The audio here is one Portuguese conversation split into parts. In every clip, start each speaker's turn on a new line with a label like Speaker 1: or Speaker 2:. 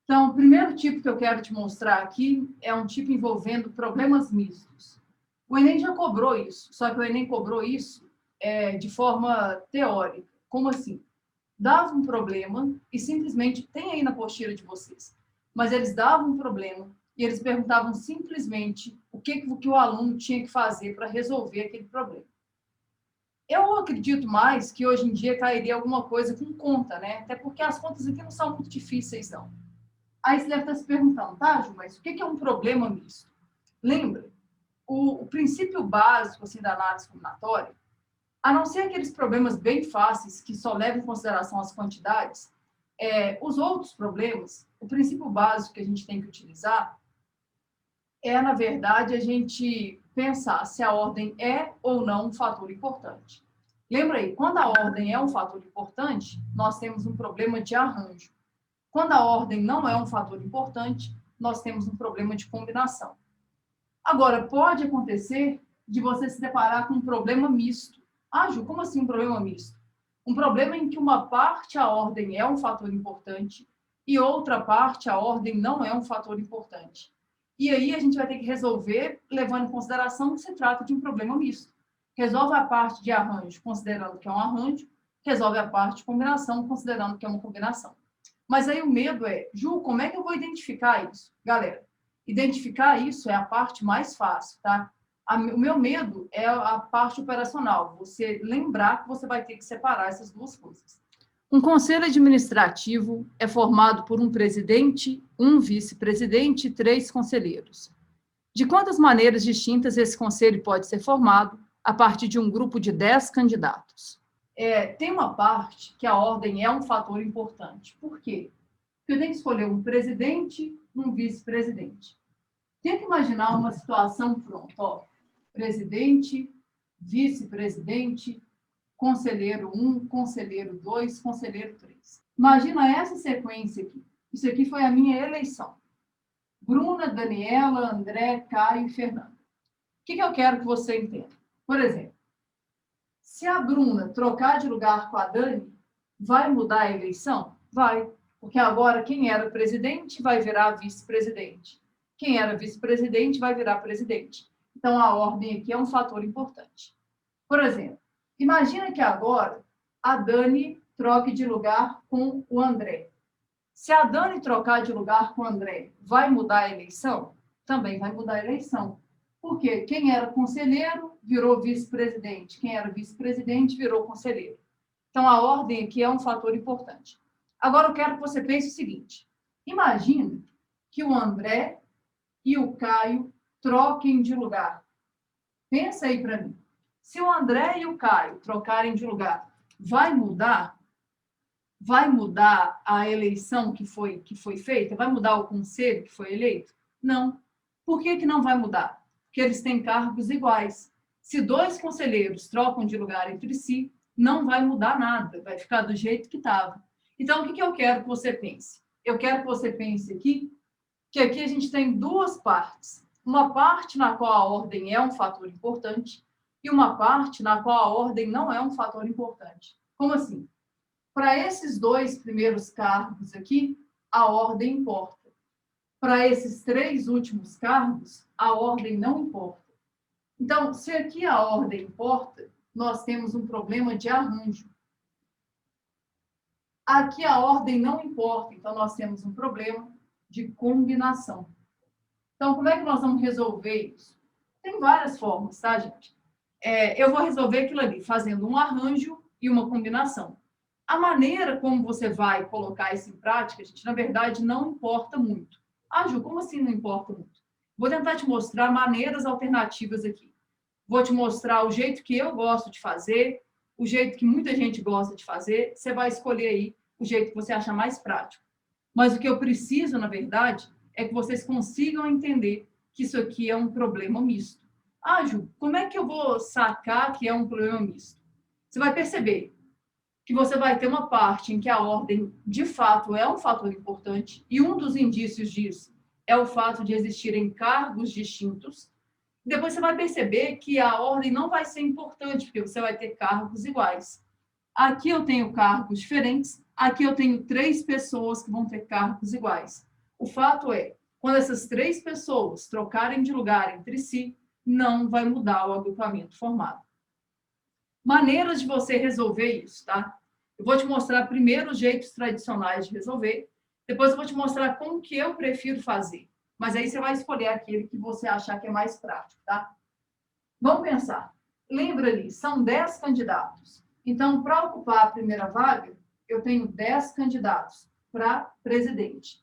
Speaker 1: Então, o primeiro tipo que eu quero te mostrar aqui é um tipo envolvendo problemas mistos. O Enem já cobrou isso, só que o Enem cobrou isso de forma teórica. Como assim? Dava um problema e simplesmente, tem aí na apostila de vocês, mas eles davam um problema e eles perguntavam simplesmente o que o aluno tinha que fazer para resolver aquele problema. Eu acredito mais que hoje em dia cairia alguma coisa com conta, né? Até porque as contas aqui não são muito difíceis, não. Aí você deve estar se perguntando, tá, Ju, mas o que é um problema misto? Lembra, o princípio básico assim, da análise combinatória, a não ser aqueles problemas bem fáceis que só levam em consideração as quantidades, os outros problemas, o princípio básico que a gente tem que utilizar na verdade, a gente pensar se a ordem é ou não um fator importante. Lembra aí, quando a ordem é um fator importante, nós temos um problema de arranjo. Quando a ordem não é um fator importante, nós temos um problema de combinação. Agora, pode acontecer de você se deparar com um problema misto. Ah, Ju, como assim um problema misto? Um problema em que uma parte a ordem é um fator importante e outra parte a ordem não é um fator importante. E aí a gente vai ter que resolver levando em consideração que se trata de um problema misto. Resolve a parte de arranjo considerando que é um arranjo, resolve a parte de combinação considerando que é uma combinação. Mas aí o medo Ju, como é que eu vou identificar isso? Galera, identificar isso é a parte mais fácil, tá? O meu medo é a parte operacional, você lembrar que você vai ter que separar essas duas coisas. Um conselho administrativo é formado por um presidente, um vice-presidente e 3 conselheiros. De quantas maneiras distintas esse conselho pode ser formado a partir de um grupo de 10 candidatos? Tem uma parte que a ordem é um fator importante. Por quê? Porque eu tenho que escolher um presidente e um vice-presidente. Tenta imaginar uma situação pronta. Ó, presidente, vice-presidente, conselheiro 1, conselheiro 2, conselheiro 3. Imagina essa sequência aqui. Isso aqui foi a minha eleição. Bruna, Daniela, André, Caio e Fernanda. O que eu quero que você entenda? Por exemplo, se a Bruna trocar de lugar com a Dani, vai mudar a eleição? Vai. Porque agora quem era presidente vai virar vice-presidente. Quem era vice-presidente vai virar presidente. Então, a ordem aqui é um fator importante. Por exemplo, imagina que agora a Dani troque de lugar com o André. Se a Dani trocar de lugar com o André, vai mudar a eleição? Também vai mudar a eleição. Porque quem era conselheiro virou vice-presidente. Quem era vice-presidente virou conselheiro. Então, a ordem aqui é um fator importante. Agora, eu quero que você pense o seguinte. Imagine que o André e o Caio troquem de lugar. Pensa aí para mim. Se o André e o Caio trocarem de lugar, vai mudar? Vai mudar a eleição que foi feita? Vai mudar o conselho que foi eleito? Não. Por que não vai mudar? Porque eles têm cargos iguais. Se 2 conselheiros trocam de lugar entre si, não vai mudar nada, vai ficar do jeito que estava. Então, o que eu quero que você pense? Eu quero que você pense aqui, que aqui a gente tem 2 partes. Uma parte na qual a ordem é um fator importante e uma parte na qual a ordem não é um fator importante. Como assim? Para esses 2 primeiros cargos aqui, a ordem importa. Para esses 3 últimos cargos, a ordem não importa. Então, se aqui a ordem importa, nós temos um problema de arranjo. Aqui a ordem não importa, então nós temos um problema de combinação. Então, como é que nós vamos resolver isso? Tem várias formas, tá, gente? Eu vou resolver aquilo ali fazendo um arranjo e uma combinação. A maneira como você vai colocar isso em prática, gente, na verdade, não importa muito. Ah, Ju, como assim não importa muito? Vou tentar te mostrar maneiras alternativas aqui. Vou te mostrar o jeito que eu gosto de fazer, o jeito que muita gente gosta de fazer. Você vai escolher aí o jeito que você achar mais prático. Mas o que eu preciso, na verdade, é que vocês consigam entender que isso aqui é um problema misto. Ah, Ju, como é que eu vou sacar que é um problema misto? Você vai perceber que você vai ter uma parte em que a ordem, de fato, é um fator importante, e um dos indícios disso é o fato de existirem cargos distintos. Depois você vai perceber que a ordem não vai ser importante, porque você vai ter cargos iguais. Aqui eu tenho cargos diferentes, aqui eu tenho 3 pessoas que vão ter cargos iguais. O fato é, quando essas 3 pessoas trocarem de lugar entre si, não vai mudar o agrupamento formado. Maneiras de você resolver isso, tá? Eu vou te mostrar primeiro os jeitos tradicionais de resolver, depois eu vou te mostrar como que eu prefiro fazer. Mas aí você vai escolher aquele que você achar que é mais prático, tá? Vamos pensar. Lembra ali, são 10 candidatos. Então, para ocupar a primeira vaga, eu tenho 10 candidatos para presidente.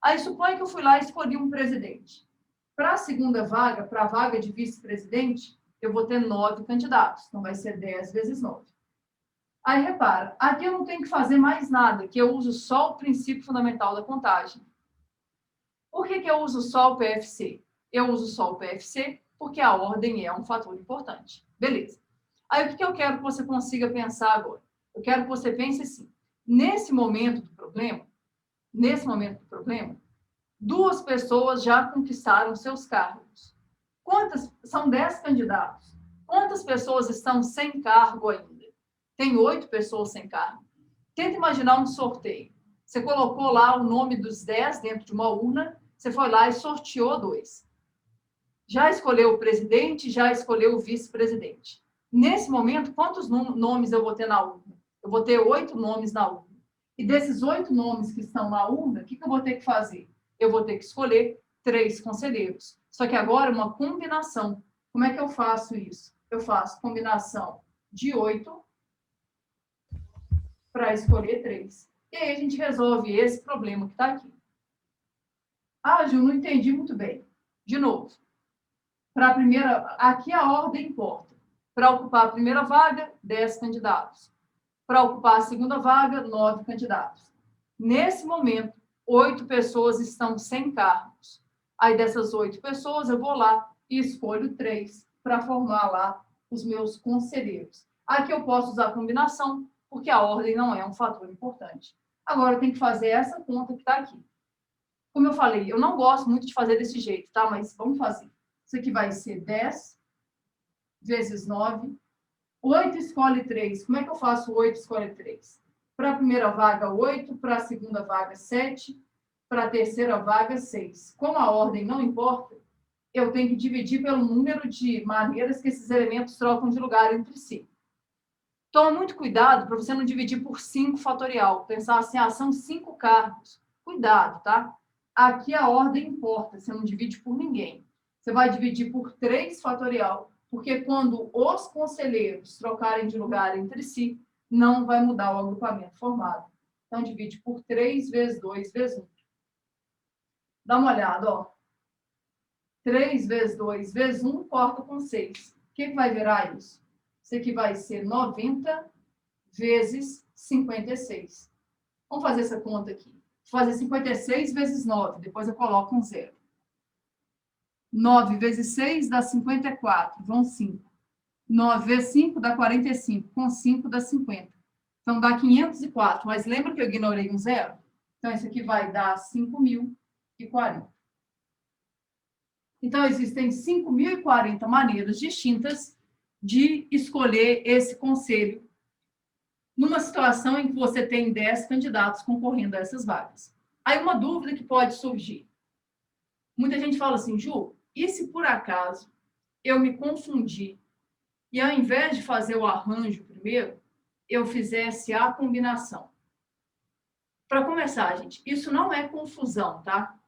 Speaker 1: Aí, suponha que eu fui lá e escolhi um presidente. Para a segunda vaga, para a vaga de vice-presidente, eu vou ter 9 candidatos. Então, vai ser 10 vezes 9. Aí, repara, aqui eu não tenho que fazer mais nada, que eu uso só o princípio fundamental da contagem. Por que eu uso só o PFC? Eu uso só o PFC porque a ordem é um fator importante. Beleza. Aí, o que eu quero que você consiga pensar agora? Eu quero que você pense assim, nesse momento do problema, 2 pessoas já conquistaram seus cargos. São 10 candidatos. Quantas pessoas estão sem cargo ainda? Tem 8 pessoas sem cargo. Tenta imaginar um sorteio. Você colocou lá o nome dos 10 dentro de uma urna, você foi lá e sorteou 2. Já escolheu o presidente, já escolheu o vice-presidente. Nesse momento, quantos nomes eu vou ter na urna? Eu vou ter 8 nomes na urna. E desses 8 nomes que estão na urna, o que eu vou ter que fazer? Eu vou ter que escolher 3 conselheiros. Só que agora uma combinação. Como é que eu faço isso? Eu faço combinação de 8 para escolher 3. E aí a gente resolve esse problema que está aqui. Ah, Ju, não entendi muito bem. De novo. Para a primeira, aqui a ordem importa. Para ocupar a primeira vaga, 10 candidatos. Para ocupar a segunda vaga, 9 candidatos. Nesse momento, 8 pessoas estão sem cargos. Aí, dessas 8 pessoas, eu vou lá e escolho 3 para formar lá os meus conselheiros. Aqui eu posso usar a combinação, porque a ordem não é um fator importante. Agora, eu tenho que fazer essa conta que está aqui. Como eu falei, eu não gosto muito de fazer desse jeito, tá? Mas vamos fazer. Isso aqui vai ser 10 vezes 9. 8 escolhe 3. Como é que eu faço 8 escolhe 3? Para a primeira vaga, 8. Para a segunda vaga, 7. Para a terceira vaga, 6. Como a ordem não importa, eu tenho que dividir pelo número de maneiras que esses elementos trocam de lugar entre si. Toma muito cuidado para você não dividir por 5 fatorial. Pensar assim, são 5 cargos. Cuidado, tá? Aqui a ordem importa, você não divide por ninguém. Você vai dividir por 3 fatorial, porque quando os conselheiros trocarem de lugar entre si, não vai mudar o agrupamento formado. Então, divide por 3 vezes 2 vezes 1. Dá uma olhada, ó. 3 vezes 2 vezes 1, corta com 6. O que vai virar isso? Isso aqui vai ser 90 vezes 56. Vamos fazer essa conta aqui. Vou fazer 56 vezes 9, depois eu coloco um 0. 9 vezes 6 dá 54, vão 5. 9 vezes 5 dá 45, com 5 dá 50. Então, dá 504, mas lembra que eu ignorei um 0? Então, isso aqui vai dar 5.040. Então, existem 5.040 maneiras distintas de escolher esse conselho numa situação em que você tem 10 candidatos concorrendo a essas vagas. Aí, uma dúvida que pode surgir. Muita gente fala assim, Ju, e se por acaso eu me confundi e ao invés de fazer o arranjo primeiro, eu fizesse a combinação? Para começar, gente, isso não é confusão, tá?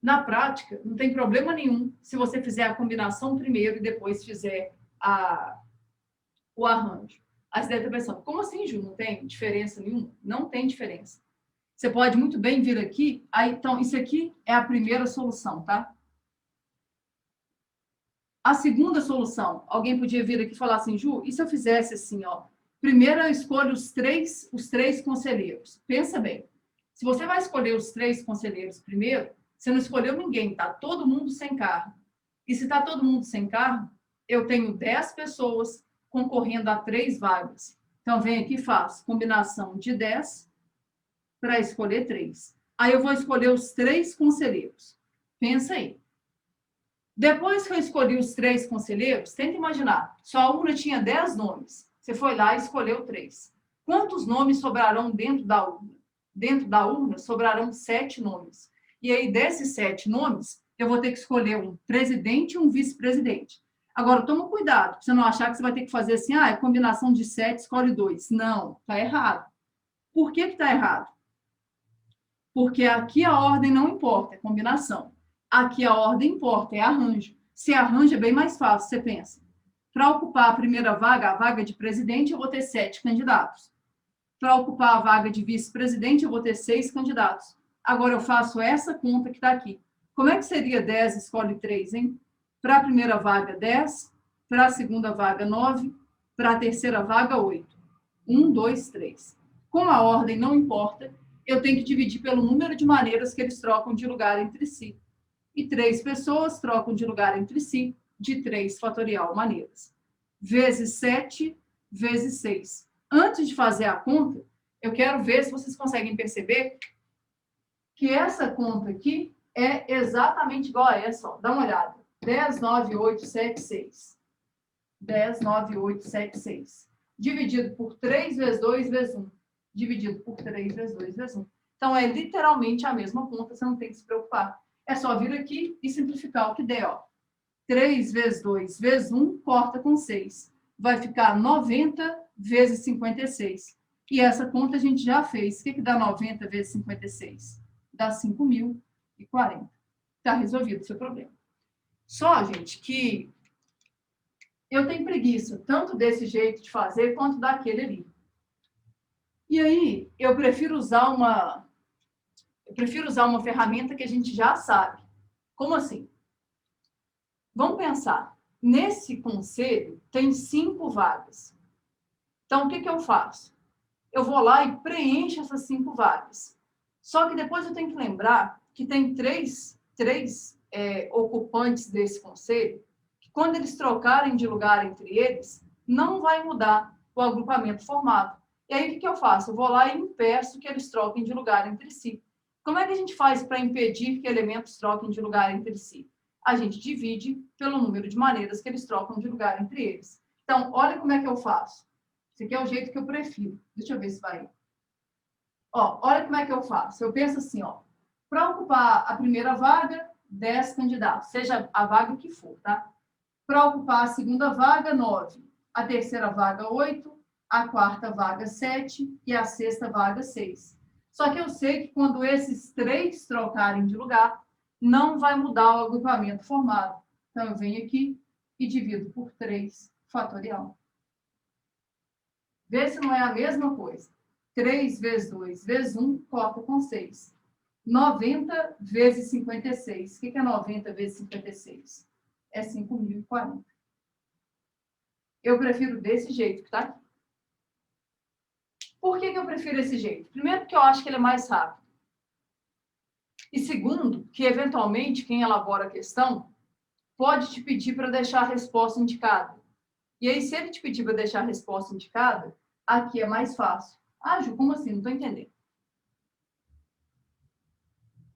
Speaker 1: Na prática, não tem problema nenhum se você fizer a combinação primeiro e depois fizer o arranjo. Aí você deve estar pensando, como assim, Ju? Não tem diferença nenhuma? Não tem diferença. Você pode muito bem vir aqui, então, isso aqui é a primeira solução, tá? A segunda solução, alguém podia vir aqui e falar assim, Ju, e se eu fizesse assim, ó? Primeiro eu escolho os três conselheiros. Pensa bem, se você vai escolher os 3 conselheiros primeiro, você não escolheu ninguém, tá todo mundo sem cargo. E se tá todo mundo sem cargo, eu tenho 10 pessoas concorrendo a 3 vagas. Então, vem aqui e faço combinação de 10 para escolher 3. Aí eu vou escolher os 3 conselheiros. Pensa aí. Depois que eu escolhi os 3 conselheiros, tenta imaginar, sua urna tinha 10 nomes. Você foi lá e escolheu 3. Quantos nomes sobrarão dentro da urna? Dentro da urna sobrarão 7 nomes. E aí, desses 7 nomes, eu vou ter que escolher um presidente e um vice-presidente. Agora, toma cuidado, para você não achar que você vai ter que fazer assim, é combinação de 7, escolhe 2. Não, está errado. Por que está errado? Porque aqui a ordem não importa, é combinação. Aqui a ordem importa, é arranjo. Se arranjo é bem mais fácil, você pensa. Para ocupar a primeira vaga, a vaga de presidente, eu vou ter 7 candidatos. Para ocupar a vaga de vice-presidente, eu vou ter 6 candidatos. Agora eu faço essa conta que está aqui. Como é que seria 10, escolhe 3, hein? Para a primeira vaga, 10. Para a segunda vaga, 9. Para a terceira vaga, 8. 1, 2, 3. Como a ordem não importa, eu tenho que dividir pelo número de maneiras que eles trocam de lugar entre si. E 3 pessoas trocam de lugar entre si de 3 fatorial maneiras. Vezes 7, vezes 6. Antes de fazer a conta, eu quero ver se vocês conseguem perceber que essa conta aqui é exatamente igual a essa. Ó. Dá uma olhada. 10, 9, 8, 7, 6. 10, 9, 8, 7, 6. Dividido por 3 vezes 2 vezes 1. Dividido por 3 vezes 2 vezes 1. Então, é literalmente a mesma conta, você não tem que se preocupar. É só vir aqui e simplificar o que der. Ó. 3 vezes 2 vezes 1, corta com 6. Vai ficar 90 vezes 56. E essa conta a gente já fez. O que dá 90 vezes 56? Dá 5.040. Está resolvido o seu problema. Só, gente, que eu tenho preguiça, tanto desse jeito de fazer, quanto daquele ali. E aí, eu prefiro usar uma ferramenta que a gente já sabe. Como assim? Vamos pensar. Nesse conselho, tem 5 vagas. Então, o que eu faço? Eu vou lá e preencho essas 5 vagas. Só que depois eu tenho que lembrar que tem três ocupantes desse conselho, que quando eles trocarem de lugar entre eles, não vai mudar o agrupamento formado. E aí, o que eu faço? Eu vou lá e impeço que eles troquem de lugar entre si. Como é que a gente faz para impedir que elementos troquem de lugar entre si? A gente divide pelo número de maneiras que eles trocam de lugar entre eles. Então, olha como é que eu faço. Esse aqui é o jeito que eu prefiro. Deixa eu ver se vai. Ó, olha como é que eu faço. Eu penso assim, ó. Para ocupar a primeira vaga, 10 candidatos, seja a vaga que for, tá? Para ocupar a segunda vaga, 9. A terceira vaga, 8. A quarta vaga, 7. E a sexta vaga, 6. Só que eu sei que quando esses 3 trocarem de lugar, não vai mudar o agrupamento formado. Então, eu venho aqui e divido por 3 fatorial. Vê se não é a mesma coisa. 3 vezes 2 vezes 1, corta com 6. 90 vezes 56. O que é 90 vezes 56? É 5.040. Eu prefiro desse jeito que está aqui. Por que eu prefiro esse jeito? Primeiro, porque eu acho que ele é mais rápido. E segundo, que eventualmente quem elabora a questão pode te pedir para deixar a resposta indicada. E aí, se ele te pedir para deixar a resposta indicada, aqui é mais fácil. Ah, Ju, como assim? Não estou entendendo.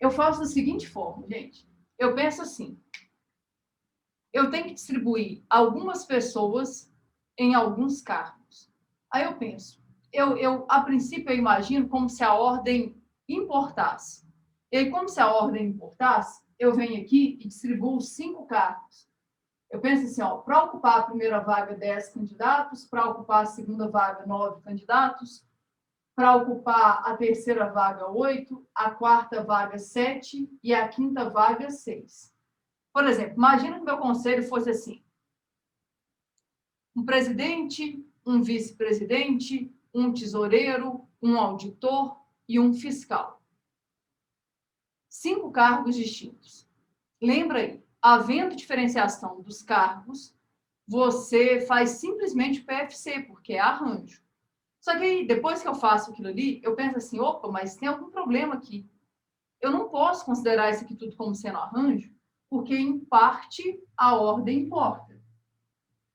Speaker 1: Eu faço da seguinte forma, gente. Eu penso assim. Eu tenho que distribuir algumas pessoas em alguns cargos. Aí eu penso. A princípio, eu imagino como se a ordem importasse. E aí, como se a ordem importasse, eu venho aqui e distribuo 5 cargos. Eu penso assim, ó, para ocupar a primeira vaga, 10 candidatos, para ocupar a segunda vaga, 9 candidatos, para ocupar a terceira vaga, 8, a quarta vaga, 7 e a quinta vaga, 6. Por exemplo, imagina que meu conselho fosse assim: um presidente, um vice-presidente, um tesoureiro, um auditor e um fiscal. 5 cargos distintos. Lembra aí, havendo diferenciação dos cargos, você faz simplesmente o PFC, porque é arranjo. Só que aí, depois que eu faço aquilo ali, eu penso assim, opa, mas tem algum problema aqui. Eu não posso considerar isso aqui tudo como sendo arranjo, porque, em parte, a ordem importa.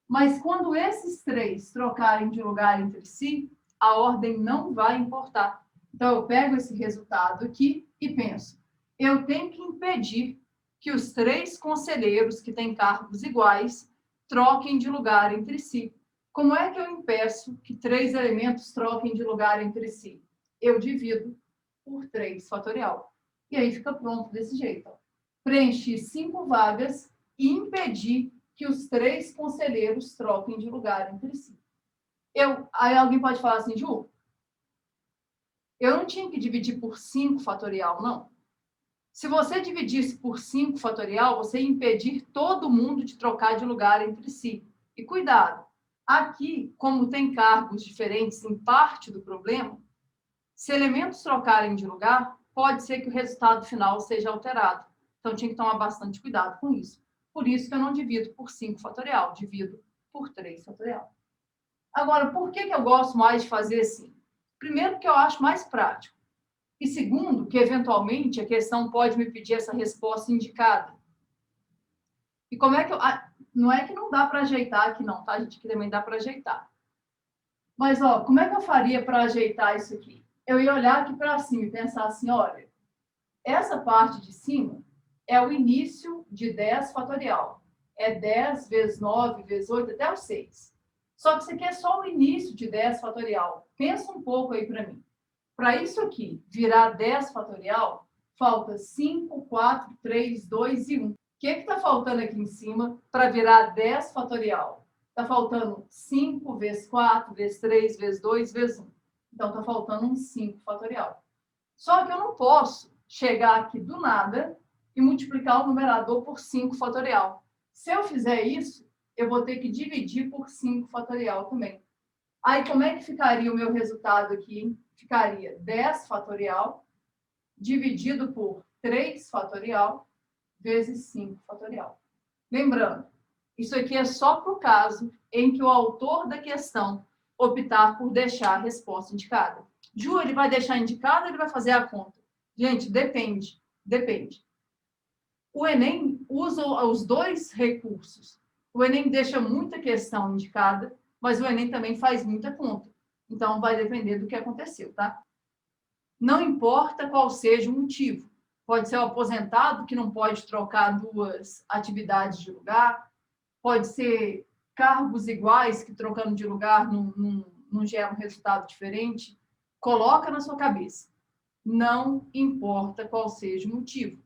Speaker 1: Mas quando esses 3 trocarem de lugar entre si, a ordem não vai importar. Então, eu pego esse resultado aqui e penso, eu tenho que impedir que os 3 conselheiros que têm cargos iguais troquem de lugar entre si. Como é que eu impeço que 3 elementos troquem de lugar entre si? Eu divido por 3 fatorial. E aí fica pronto desse jeito. Ó. Preenchi 5 vagas e impedi que os 3 conselheiros troquem de lugar entre si. Aí alguém pode falar assim, Ju, eu não tinha que dividir por 5 fatorial, não. Se você dividisse por 5 fatorial, você ia impedir todo mundo de trocar de lugar entre si. E cuidado, aqui, como tem cargos diferentes em parte do problema, se elementos trocarem de lugar, pode ser que o resultado final seja alterado. Então, tinha que tomar bastante cuidado com isso. Por isso que eu não divido por 5 fatorial, divido por 3 fatorial. Agora, por que eu gosto mais de fazer assim? Primeiro, porque eu acho mais prático. E segundo, que eventualmente a questão pode me pedir essa resposta indicada. E como é que eu... Não é que não dá para ajeitar aqui não, tá, gente? Que também dá para ajeitar. Mas, ó, como é que eu faria para ajeitar isso aqui? Eu ia olhar aqui para cima e pensar assim, olha, essa parte de cima é o início de 10 fatorial. É 10 vezes 9 vezes 8 até o 6. Só que isso aqui é só o início de 10 fatorial. Pensa um pouco aí para mim. Para isso aqui virar 10 fatorial, falta 5, 4, 3, 2 e 1. O que está faltando aqui em cima para virar 10 fatorial? Está faltando 5 vezes 4, vezes 3, vezes 2, vezes 1. Então, está faltando um 5 fatorial. Só que eu não posso chegar aqui do nada e multiplicar o numerador por 5 fatorial. Se eu fizer isso, eu vou ter que dividir por 5 fatorial também. Aí, como é que ficaria o meu resultado aqui? Ficaria 10 fatorial dividido por 3 fatorial vezes 5 fatorial. Lembrando, isso aqui é só para o caso em que o autor da questão optar por deixar a resposta indicada. Ju, ele vai deixar indicado ou ele vai fazer a conta? Gente, depende. Depende. O Enem usa os dois recursos. O Enem deixa muita questão indicada, mas o Enem também faz muita conta. Então, vai depender do que aconteceu, tá? Não importa qual seja o motivo. Pode ser o aposentado que não pode trocar 2 atividades de lugar, pode ser cargos iguais que trocando de lugar não gera um resultado diferente. Coloca na sua cabeça. Não importa qual seja o motivo.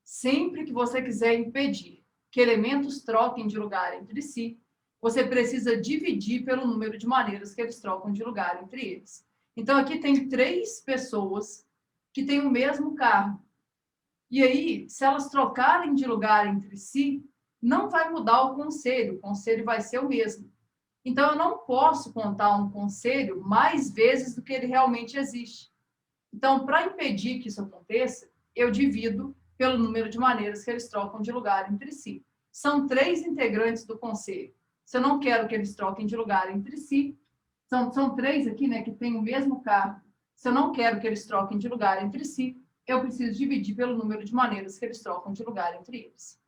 Speaker 1: Sempre que você quiser impedir que elementos troquem de lugar entre si, você precisa dividir pelo número de maneiras que eles trocam de lugar entre eles. Então, aqui tem 3 pessoas que têm o mesmo cargo. E aí, se elas trocarem de lugar entre si, não vai mudar o conselho vai ser o mesmo. Então, eu não posso contar um conselho mais vezes do que ele realmente existe. Então, para impedir que isso aconteça, eu divido pelo número de maneiras que eles trocam de lugar entre si. São 3 integrantes do conselho. Se eu não quero que eles troquem de lugar entre si, são 3 aqui, né, que têm o mesmo cargo. Se eu não quero que eles troquem de lugar entre si, eu preciso dividir pelo número de maneiras que eles trocam de lugar entre eles.